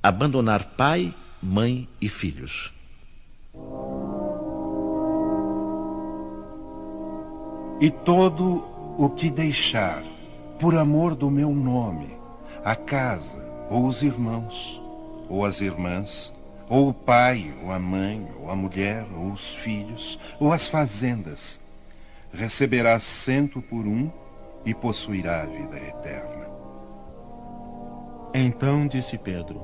abandonar pai, mãe e filhos. E todo o que deixar, por amor do meu nome, a casa, ou os irmãos, ou as irmãs, ou o pai, ou a mãe, ou a mulher, ou os filhos, ou as fazendas, receberá 100 por 1 e possuirá a vida eterna. Então disse Pedro: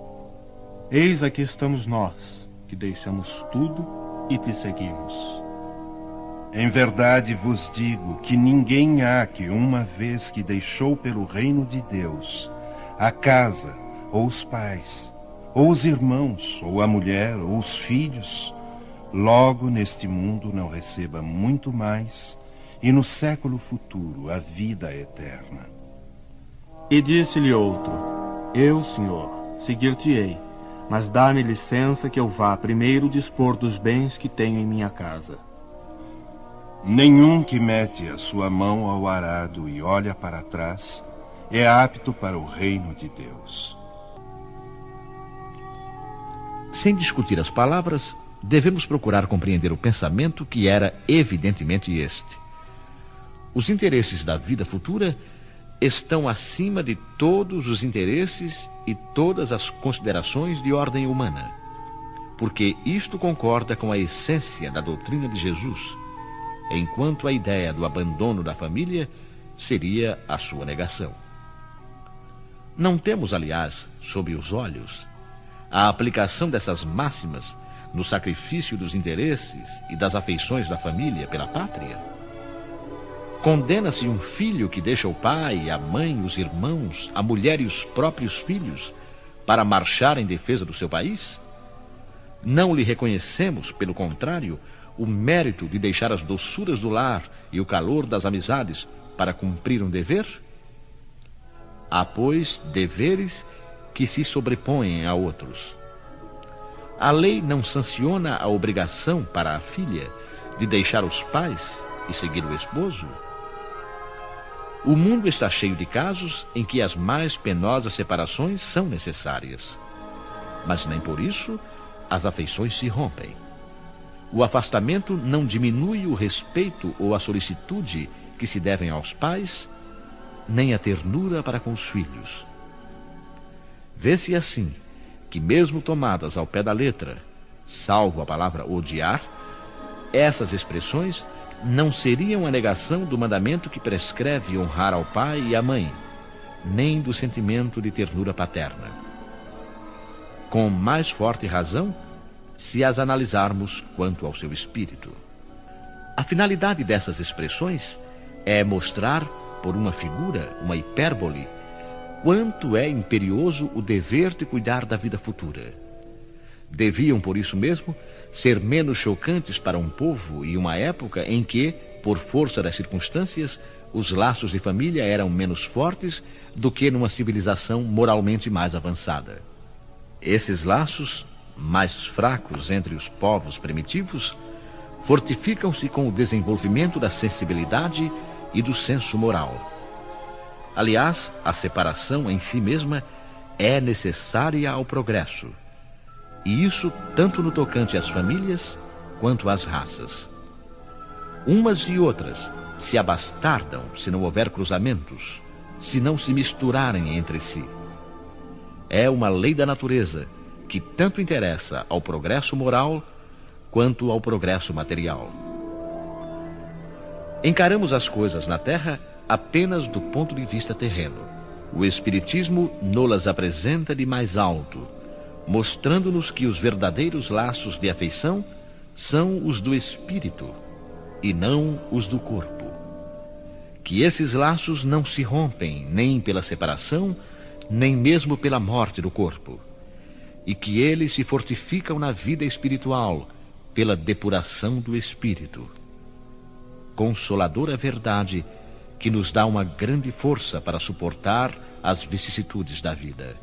Eis aqui estamos nós, que deixamos tudo e te seguimos. Em verdade vos digo que ninguém há que, uma vez que deixou pelo reino de Deus a casa, ou os pais, ou os irmãos, ou a mulher, ou os filhos, logo neste mundo não receba muito mais, e no século futuro a vida eterna. E disse-lhe outro: Eu, Senhor, seguir-te-ei, mas dá-me licença que eu vá primeiro dispor dos bens que tenho em minha casa. Nenhum que mete a sua mão ao arado e olha para trás é apto para o reino de Deus. Sem discutir as palavras, devemos procurar compreender o pensamento que era evidentemente este: os interesses da vida futura estão acima de todos os interesses e todas as considerações de ordem humana, porque isto concorda com a essência da doutrina de Jesus, enquanto a ideia do abandono da família seria a sua negação. Não temos, aliás, sob os olhos a aplicação dessas máximas no sacrifício dos interesses e das afeições da família pela pátria? Condena-se um filho que deixa o pai, a mãe, os irmãos, a mulher e os próprios filhos para marchar em defesa do seu país? Não lhe reconhecemos, pelo contrário, o mérito de deixar as doçuras do lar e o calor das amizades para cumprir um dever? Há, pois, deveres que se sobrepõem a outros. A lei não sanciona a obrigação para a filha de deixar os pais e seguir o esposo? O mundo está cheio de casos em que as mais penosas separações são necessárias. Mas nem por isso as afeições se rompem. O afastamento não diminui o respeito ou a solicitude que se devem aos pais, nem a ternura para com os filhos. Vê-se assim que, mesmo tomadas ao pé da letra, salvo a palavra odiar, essas expressões não seriam a negação do mandamento que prescreve honrar ao pai e à mãe, nem do sentimento de ternura paterna. Com mais forte razão, se as analisarmos quanto ao seu espírito. A finalidade dessas expressões é mostrar, por uma figura, uma hipérbole, quanto é imperioso o dever de cuidar da vida futura. Deviam, por isso mesmo, ser menos chocantes para um povo e uma época em que, por força das circunstâncias, os laços de família eram menos fortes do que numa civilização moralmente mais avançada. Esses laços, mais fracos entre os povos primitivos, fortificam-se com o desenvolvimento da sensibilidade e do senso moral. Aliás, a separação em si mesma é necessária ao progresso, e isso tanto no tocante às famílias quanto às raças. Umas e outras se abastardam se não houver cruzamentos, se não se misturarem entre si. É uma lei da natureza que tanto interessa ao progresso moral quanto ao progresso material. Encaramos as coisas na Terra apenas do ponto de vista terreno. O Espiritismo nos apresenta de mais alto, mostrando-nos que os verdadeiros laços de afeição são os do espírito e não os do corpo. Que esses laços não se rompem nem pela separação, nem mesmo pela morte do corpo, e que eles se fortificam na vida espiritual pela depuração do espírito. Consoladora verdade que nos dá uma grande força para suportar as vicissitudes da vida.